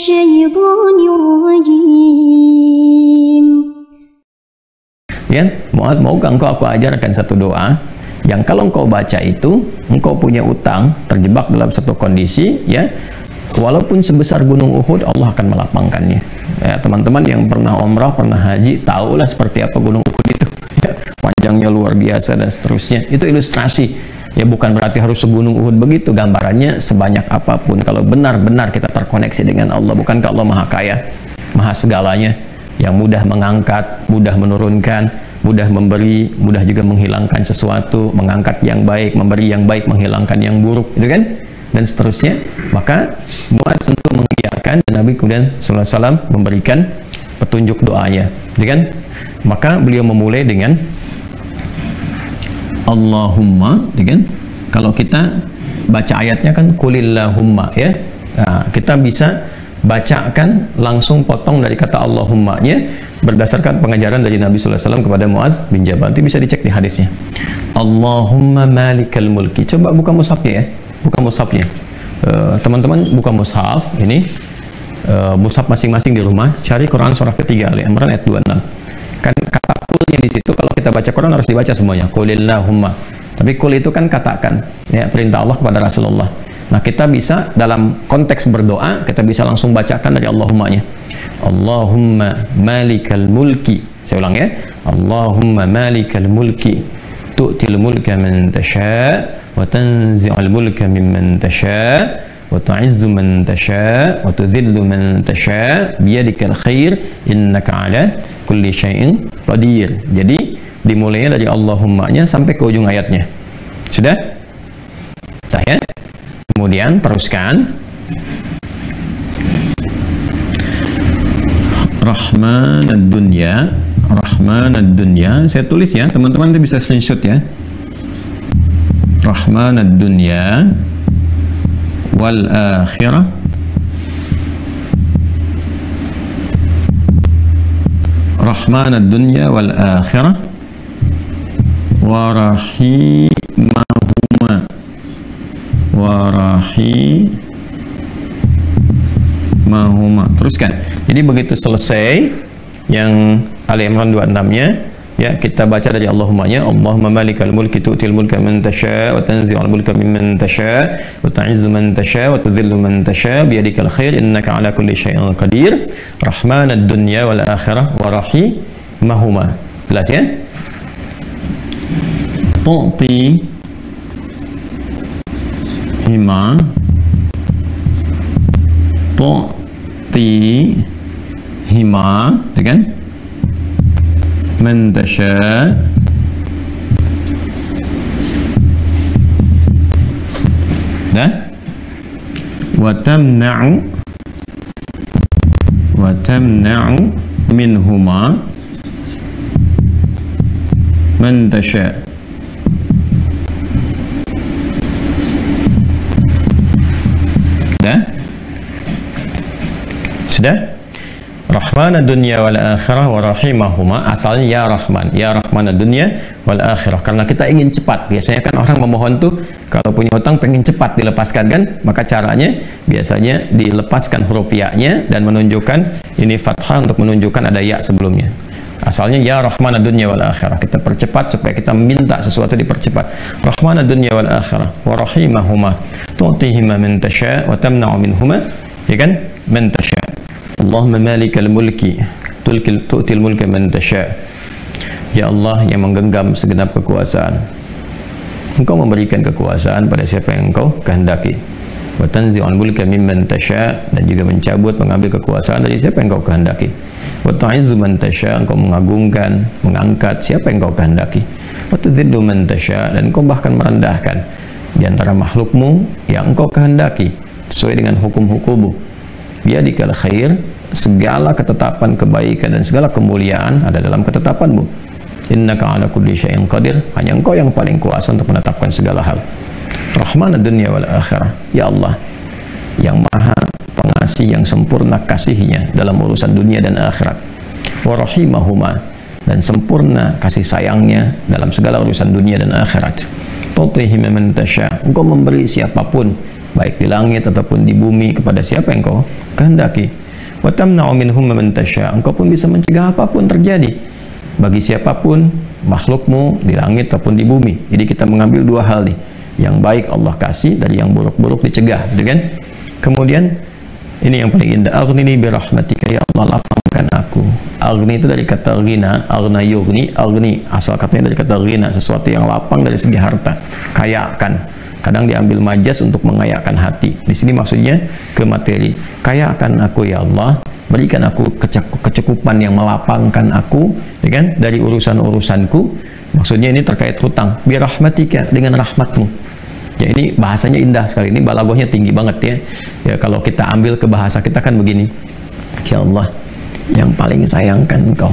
الشيطان الرجيم. Ya, Mu'adz, maukah engkau aku ajarkan satu doa yang kalau engkau baca itu, engkau punya utang, terjebak dalam satu kondisi, ya, walaupun sebesar gunung Uhud, Allah akan melapangkannya. Ya, teman-teman yang pernah umrah, pernah haji, tahulah seperti apa gunung Uhud itu. Ya, panjangnya luar biasa dan seterusnya. Itu ilustrasi. Ya, bukan berarti harus segunung Uhud begitu. Gambarannya sebanyak apapun, kalau benar-benar kita terkoneksi dengan Allah. Bukankah Allah Maha Kaya, Maha segalanya, yang mudah mengangkat, mudah menurunkan, mudah memberi, mudah juga menghilangkan sesuatu, mengangkat yang baik, memberi yang baik, menghilangkan yang buruk, itu kan? Dan seterusnya. Maka Mu'adz tentu mengiyakan, dan Nabi kemudian sallallahu alaihi wasallam memberikan petunjuk doanya, itu kan? Maka beliau memulai dengan Allahumma, itu kan? Kalau kita baca ayatnya kan kulillahumma, ya. Nah, kita bisa bacakan langsung potong dari kata Allahumma-nya berdasarkan pengajaran dari Nabi sallallahu alaihi wasallam kepada Mu'adz bin Jabal. Itu bisa dicek di hadisnya. Allahumma malikal mulki. Coba buka mushafnya, ya. Buka mushafnya. Teman-teman buka mushaf ini, mushaf masing-masing di rumah, cari Quran surah ketiga Ali Imran ayat 26. Kan kata kulnya di situ, kalau kita baca Quran harus dibaca semuanya. Kulillahumma. Tapi kul itu kan katakan, ya, perintah Allah kepada Rasulullah. Nah, kita bisa dalam konteks berdoa, kita bisa langsung bacakan dari Allahumma-nya. Allahumma malikal mulki. Saya ulang, ya. Allahumma malikal mulki. Tu'til mulka man tasha' wa tanzi'ul mulka mimman tasha' wa tu'izzu man tasha' wa tudhillu man tasha' biyadikal khair innaka 'ala kulli syai'in qadir. Jadi dimulainya dari Allahumma-nya sampai ke ujung ayatnya. Sudah? Dah, ya. Kemudian teruskan Rahmanad dunya, Rahmanad dunya. Saya tulis, ya, teman-teman bisa screenshot, ya. Rahmanad dunya wal akhirah Rahmanad dunya wal akhirah wa rahimahuma warahimahuma. Teruskan. Jadi begitu selesai yang Ali Imran 26-nya, ya, kita baca dari Allahumma-nya. Allahumma malikal mulki tu'til mulka man tasha' wa tanzi'ul mulka mimman tasha' wa tu'izzu man tasha' wa tudhillu man tasha' biyadikal khair innaka 'ala kulli syai'in qadir. Rahmanad dunya wal akhirah wa rahimahuma. Jelas, ya? Tu'ti hima, tu'ti hima, ya kan? Man tasha' dah, wa tamna'u minhuma man tasha'. Dah? Sudah? Rahmanad dunya wal akhirah wa rahimahuma. Asalnya ya Rahman, ya Rahmanad dunya wal akhirah. Karena kita ingin cepat. Biasanya kan orang memohon tuh kalau punya hutang pengen cepat dilepaskan, kan? Maka caranya biasanya dilepaskan huruf ya-nya dan menunjukkan ini fathah untuk menunjukkan ada ya sebelumnya. Asalnya ya Rahmanad dunya wal akhirah. Kita percepat supaya kita minta sesuatu dipercepat. Rahmanad dunya wal akhirah wa rahimahuma tu'tihima man tasha' wa tamna'u minhuma, ya kan? Man tasha'. Allahumma malikal mulki tu'til mulka man tasha'. Ya Allah yang menggenggam segenap kekuasaan, Engkau memberikan kekuasaan pada siapa yang Engkau kehendaki. Wa tanzi'ul mulka mimman tasha', dan juga mencabut, mengambil kekuasaan dari siapa yang Engkau kehendaki. Wa tu'izzu man tasha', Engkau mengagungkan, mengangkat siapa yang Engkau kehendaki. Wa tudhillu man tasha', dan Engkau bahkan merendahkan di antara makhlukmu yang Engkau kehendaki sesuai dengan hukum-hukummu. Biyadikal khair, segala ketetapan kebaikan dan segala kemuliaan ada dalam ketetapanmu. Innaka 'ala kulli syai'in qadir, hanya Engkau yang paling kuasa untuk menetapkan segala hal. Rahmanad dunya wal akhirah, ya Allah yang maha pengasih, yang sempurna kasihnya dalam urusan dunia dan akhirat. Wa rahimahuma, dan sempurna kasih sayangnya dalam segala urusan dunia dan akhirat. Tu'tihi man tasha', Engkau memberi siapapun baik di langit ataupun di bumi, kepada siapa yang kau kehendaki. Wa tamna'u minhum man tasya', engkau pun bisa mencegah apapun terjadi bagi siapapun makhlukmu di langit ataupun di bumi. Jadi kita mengambil dua hal nih, yang baik Allah kasih, dari yang buruk-buruk dicegah, gitu kan? Kemudian ini yang paling indah, aghnini bi rahmatika, ya Allah lapangkan aku. Aghni itu dari kata ghina, aghna yughni, aghni asal katanya dari kata ghina, sesuatu yang lapang dari segi harta, kayakan. Kadang diambil majas untuk mengayakan hati. Di sini maksudnya ke materi. Kayakan aku ya Allah, berikan aku kecukupan yang melapangkan aku, ya kan, dari urusan-urusanku. Maksudnya ini terkait hutang. Bi rahmatika, dengan rahmatmu. Ya, ini bahasanya indah sekali, ini balaghahnya tinggi banget ya. Ya, kalau kita ambil ke bahasa kita kan begini. Ya Allah, yang paling sayangkan engkau,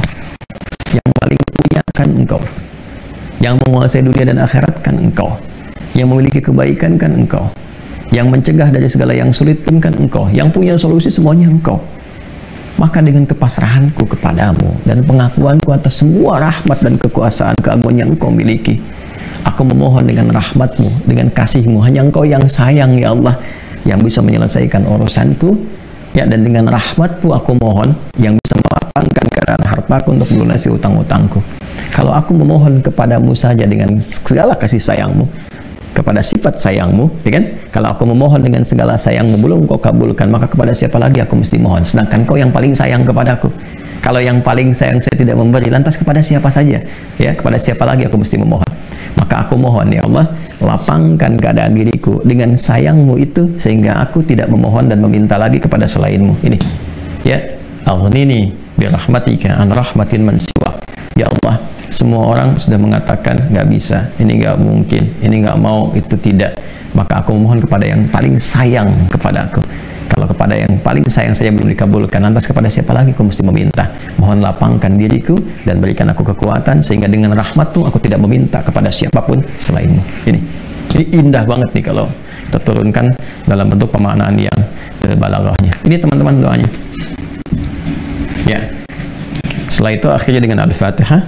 yang paling punya kan engkau, yang menguasai dunia dan akhirat kan engkau, yang memiliki kebaikan kan engkau, yang mencegah dari segala yang sulit pun kan engkau, yang punya solusi semuanya engkau. Maka dengan kepasrahanku kepadamu dan pengakuanku atas semua rahmat dan kekuasaan keagungan yang engkau miliki, aku memohon dengan rahmatmu, dengan kasihmu, hanya engkau yang sayang ya Allah, yang bisa menyelesaikan urusanku ya, dan dengan rahmatmu aku mohon yang bisa melapangkan keadaan hartaku untuk melunasi utang-utangku. Kalau aku memohon kepadamu saja dengan segala kasih sayangmu, kepada sifat sayangmu, ya kan? Kalau aku memohon dengan segala sayangmu belum kau kabulkan, maka kepada siapa lagi aku mesti mohon? Sedangkan kau yang paling sayang kepadaku. Kalau yang paling sayang saya tidak memberi, lantas kepada siapa saja? Ya, kepada siapa lagi aku mesti memohon? Maka aku mohon ya Allah, lapangkan keadaan diriku dengan sayangmu itu, sehingga aku tidak memohon dan meminta lagi kepada selainmu. Ini, ya, aghnini bi rahmatika an rahmatin man siwak. Ya Allah, semua orang sudah mengatakan nggak bisa, ini nggak mungkin, ini nggak mau, itu tidak. Maka aku memohon kepada yang paling sayang kepada aku. Kalau kepada yang paling sayang saya belum dikabulkan, lantas kepada siapa lagi aku mesti meminta? Mohon lapangkan diriku dan berikan aku kekuatan, sehingga dengan rahmatmu aku tidak meminta kepada siapapun selainmu. Ini indah banget nih kalau kita turunkan dalam bentuk pemaknaan yang balaghahnya. Ini teman-teman doanya. Ya. Setelah itu akhirnya dengan Al-Fatihah.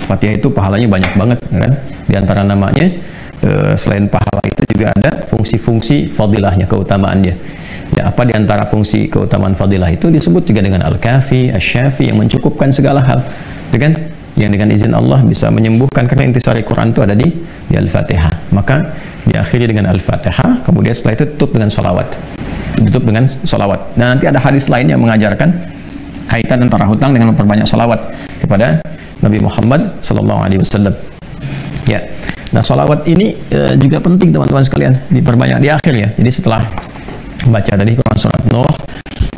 Fatihah itu pahalanya banyak banget, kan? Di antara namanya, selain pahala itu juga ada fungsi-fungsi fadilahnya, keutamaannya. Ya, apa di antara fungsi keutamaan fadilah itu disebut juga dengan Al-Kafi, Asy-Syafi, yang mencukupkan segala hal, ya kan? Yang dengan izin Allah bisa menyembuhkan, karena intisari Quran itu ada di Al-Fatihah. Maka diakhiri dengan Al-Fatihah, kemudian setelah itu tutup dengan salawat. Tutup dengan salawat. Nah, nanti ada hadis lain yang mengajarkan kaitan antara hutang dengan memperbanyak salawat kepada Nabi Muhammad SAW. Ya, nah salawat ini juga penting teman-teman sekalian, diperbanyak di akhir ya. Jadi setelah baca tadi Quran surat Nuh,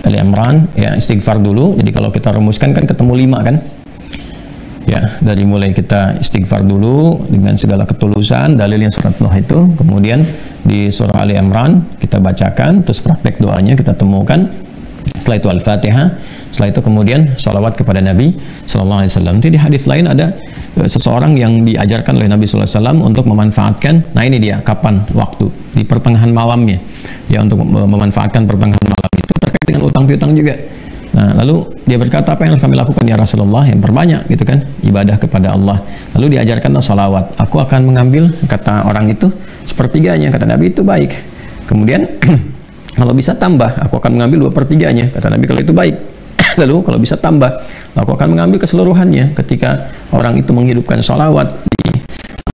Ali Imran, ya istighfar dulu. Jadi kalau kita rumuskan kan ketemu 5 kan? Ya, dari mulai kita istighfar dulu dengan segala ketulusan, dalilnya surat Nuh itu, kemudian di surah Ali Imran kita bacakan, terus praktek doanya kita temukan. Setelah itu Al-Fatihah, setelah itu kemudian salawat kepada Nabi Sallallahu Alaihi Wasallam. Di hadis lain ada seseorang yang diajarkan oleh Nabi Sallallahu Alaihi Wasallam untuk memanfaatkan, nah ini dia, kapan waktu, di pertengahan malamnya, ya, untuk memanfaatkan pertengahan malam itu terkait dengan utang piutang juga. Nah, lalu dia berkata, apa yang harus kami lakukan ya Rasulullah? Yang perbanyak, gitu kan, ibadah kepada Allah. Lalu diajarkanlah salawat. Aku akan mengambil, kata orang itu, sepertiganya, kata Nabi, itu baik. Kemudian kalau bisa tambah, aku akan mengambil 2/3-nya, kata Nabi, kalau itu baik. Lalu kalau bisa tambah, aku akan mengambil keseluruhannya. Ketika orang itu menghidupkan sholawat di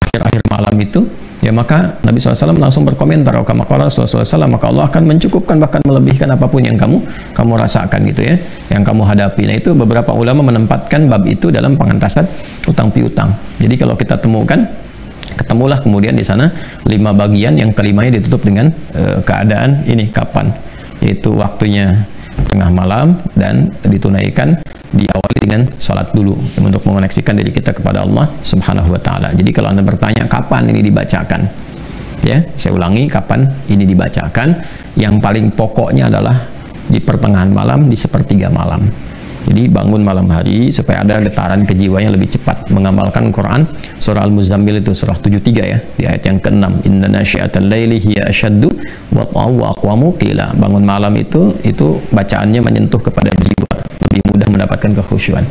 akhir-akhir malam itu, ya maka Nabi SAW langsung berkomentar, maka Allah akan mencukupkan, bahkan melebihkan apapun yang kamu rasakan, gitu ya, yang kamu hadapi. Nah, itu beberapa ulama menempatkan bab itu dalam pengentasan utang piutang. Jadi kalau kita temukan, ketemulah kemudian di sana 5 bagian, yang kelimanya ditutup dengan keadaan ini kapan, yaitu waktunya tengah malam, dan ditunaikan diawali dengan sholat dulu untuk mengoneksikan diri kita kepada Allah Subhanahu wa Ta'ala. Jadi kalau Anda bertanya kapan ini dibacakan, ya saya ulangi, kapan ini dibacakan, yang paling pokoknya adalah di pertengahan malam, di sepertiga malam. Jadi bangun malam hari supaya ada getaran kejiwanya lebih cepat mengamalkan Quran. Surah Al-Muzammil itu surah 73 ya, di ayat yang ke-6. Inna nasyi'atal laili hiya asyaddu wat'an wa aqwamu qila. Bangun malam itu bacaannya menyentuh kepada jiwa, lebih mudah mendapatkan kekhusyuan.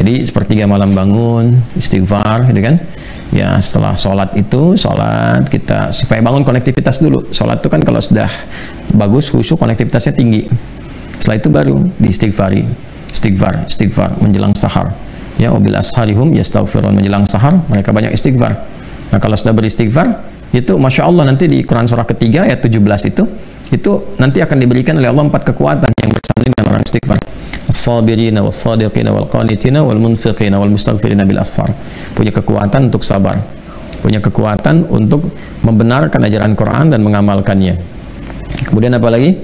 Jadi sepertiga malam bangun, istighfar, gitu kan. Ya, setelah sholat itu, sholat kita supaya bangun konektivitas dulu. Sholat itu kan kalau sudah bagus, khusyuk, konektivitasnya tinggi. Setelah itu baru diistighfari, istighfar menjelang sahar. Ya, wabil asharihum yastaghfirun, menjelang sahar mereka banyak istighfar. Nah, kalau sudah beristighfar, itu Masya Allah nanti di Quran surah ketiga ayat 17 itu nanti akan diberikan oleh Allah 4 kekuatan yang bersanding dengan orang istighfar. As-sabirina was-sadiqina wal-qanitina wal-munfiqina wal-mustaghfirina bil ashar. Punya kekuatan untuk sabar, punya kekuatan untuk membenarkan ajaran Quran dan mengamalkannya. Kemudian apa lagi?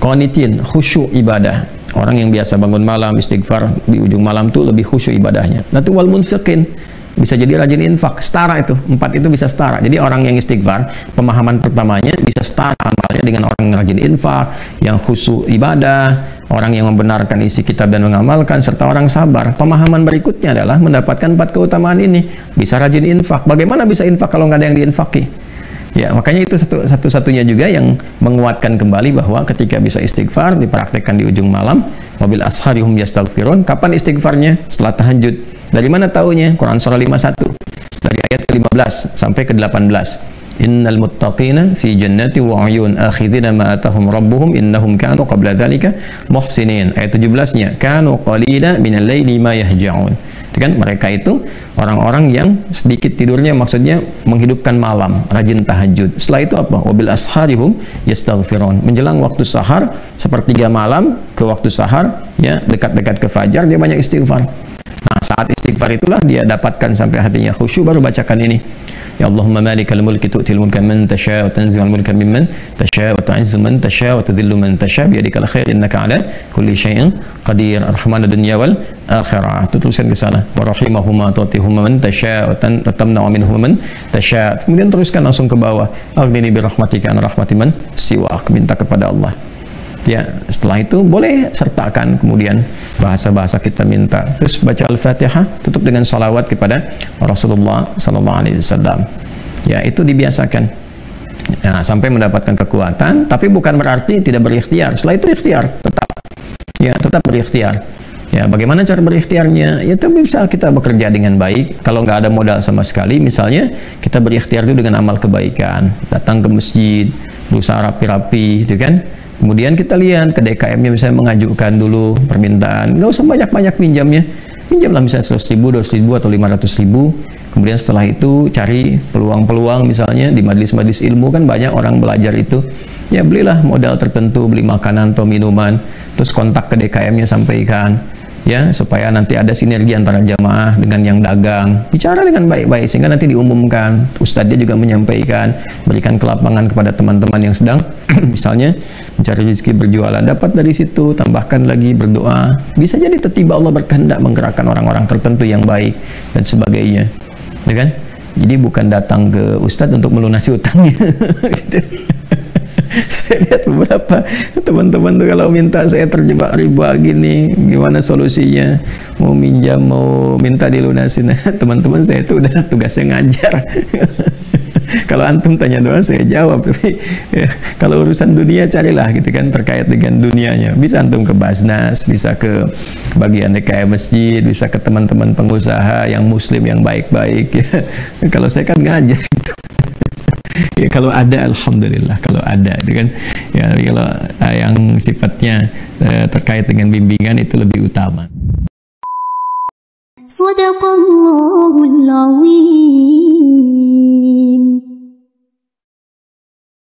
Qanitin, khusyuk ibadah. Orang yang biasa bangun malam istighfar di ujung malam tuh lebih khusyuk ibadahnya. Lalu wal-munfiqin, bisa jadi rajin infak, setara itu, 4 itu bisa setara. Jadi orang yang istighfar, pemahaman pertamanya bisa setara amalnya dengan orang yang rajin infak, yang khusyuk ibadah, orang yang membenarkan isi kitab dan mengamalkan, serta orang sabar. Pemahaman berikutnya adalah mendapatkan 4 keutamaan ini, bisa rajin infak. Bagaimana bisa infak kalau nggak ada yang diinfaki? Ya, makanya itu satu-satunya juga yang menguatkan kembali bahwa ketika bisa istighfar dipraktekkan di ujung malam, wabil asharihum yastaghfirun. Kapan istighfarnya? Setelah tahajud. Dari mana taunya? Quran surah 51 dari ayat ke-15 sampai ke-18. Innal muttaqina fi jannati wa 'uyun akhidina ma atahum rabbuhum innahum kanu qabla dzalika muhsinin. Ayat 17-nya, kanu qalila minal laili ma yahja'un. Kan mereka itu orang-orang yang sedikit tidurnya, maksudnya menghidupkan malam, rajin tahajud. Setelah itu apa? Wabil asharihum yastaghfirun. Menjelang waktu sahar, sepertiga malam ke waktu sahar, ya, dekat-dekat ke fajar dia banyak istighfar. Nah, saat istighfar itulah dia dapatkan sampai hatinya khusyuk, baru bacakan ini. Ya Allahumma malikal mulki tu'til mulka man tasha' wa tanzi'ul mulka mimman tasha' wa tu'izzu man tasha' wa tudhillu man tasha' biyadikal khair innaka 'ala kulli syai'in qadir. Ar-Rahman ad-dunya wal akhirah. Itu tulisan ke sana. Wa rahimahuma tu'tihuma man tasha' wa tamna'u minhum man tasha'. Kemudian teruskan langsung ke bawah. Aghnini bi rahmatika an rahmati man siwak. Minta kepada Allah. Ya, setelah itu boleh sertakan kemudian bahasa-bahasa kita minta. Terus baca Al-Fatihah, tutup dengan salawat kepada Rasulullah sallallahu alaihi wasallam. Ya, itu dibiasakan. Nah, sampai mendapatkan kekuatan, tapi bukan berarti tidak berikhtiar. Setelah itu ikhtiar tetap. Ya, tetap berikhtiar. Ya, bagaimana cara berikhtiarnya? Ya, itu bisa kita bekerja dengan baik. Kalau nggak ada modal sama sekali, misalnya kita berikhtiar dulu dengan amal kebaikan, datang ke masjid, berusaha rapi-rapi, gitu kan? Kemudian kita lihat ke DKM-nya, misalnya mengajukan dulu permintaan, nggak usah banyak-banyak pinjamnya, pinjamlah misalnya 100.000, 200.000 atau 500.000. Kemudian setelah itu cari peluang-peluang, misalnya di majelis-majelis ilmu kan banyak orang belajar itu, ya belilah modal tertentu, beli makanan atau minuman, terus kontak ke DKM-nya, sampaikan, ya, supaya nanti ada sinergi antara jamaah dengan yang dagang, bicara dengan baik-baik sehingga nanti diumumkan. Ustadznya juga menyampaikan, berikan kelapangan kepada teman-teman yang sedang misalnya mencari rezeki berjualan, dapat dari situ, tambahkan lagi berdoa. Bisa jadi tiba-tiba Allah berkehendak menggerakkan orang-orang tertentu yang baik dan sebagainya, ya kan? Jadi bukan datang ke ustadz untuk melunasi utangnya. Gitu. Saya lihat beberapa teman-teman tuh kalau minta, saya terjebak riba gini, gimana solusinya, mau minjam, mau minta dilunasin. Teman-teman saya itu udah tugasnya ngajar. Kalau antum tanya doa saya jawab, tapi ya, kalau urusan dunia carilah gitu kan, terkait dengan dunianya. Bisa antum ke Basnas, bisa ke bagian DKM masjid, bisa ke teman-teman pengusaha yang muslim yang baik-baik ya. Kalau saya kan ngajar gitu. Ya, kalau ada alhamdulillah, kalau ada itu kan ya, kalau yang sifatnya terkait dengan bimbingan itu lebih utama. Shadaqallahul Azim.